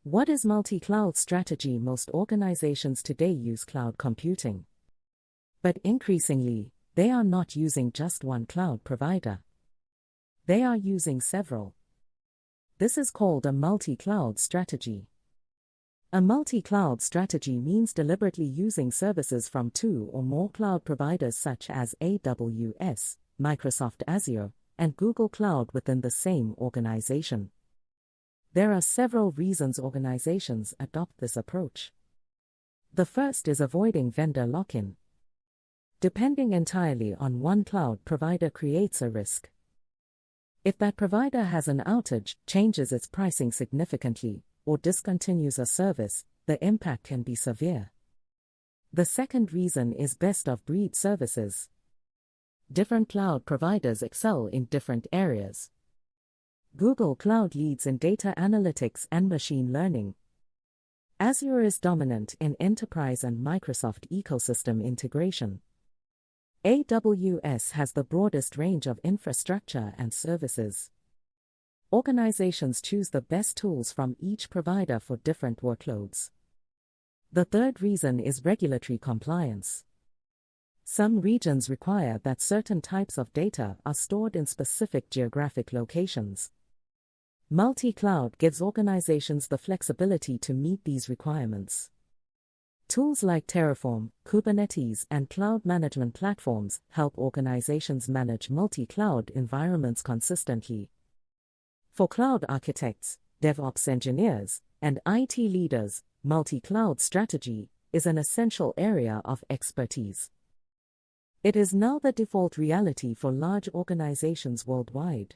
What is multi-cloud strategy? Most organizations today use cloud computing. But increasingly, they are not using just one cloud provider. They are using several. This is called a multi-cloud strategy. A multi-cloud strategy means deliberately using services from two or more cloud providers such as AWS, Microsoft Azure, and Google Cloud within the same organization. There are several reasons organizations adopt this approach. The first is avoiding vendor lock-in. Depending entirely on one cloud provider creates a risk. If that provider has an outage, changes its pricing significantly, or discontinues a service, the impact can be severe. The second reason is best-of-breed services. Different cloud providers excel in different areas. Google Cloud leads in data analytics and machine learning. Azure is dominant in enterprise and Microsoft ecosystem integration. AWS has the broadest range of infrastructure and services. Organizations choose the best tools from each provider for different workloads. The third reason is regulatory compliance. Some regions require that certain types of data are stored in specific geographic locations. Multi-cloud gives organizations the flexibility to meet these requirements. Tools like Terraform, Kubernetes, and cloud management platforms help organizations manage multi-cloud environments consistently. For cloud architects, DevOps engineers, and IT leaders, multi-cloud strategy is an essential area of expertise. It is now the default reality for large organizations worldwide.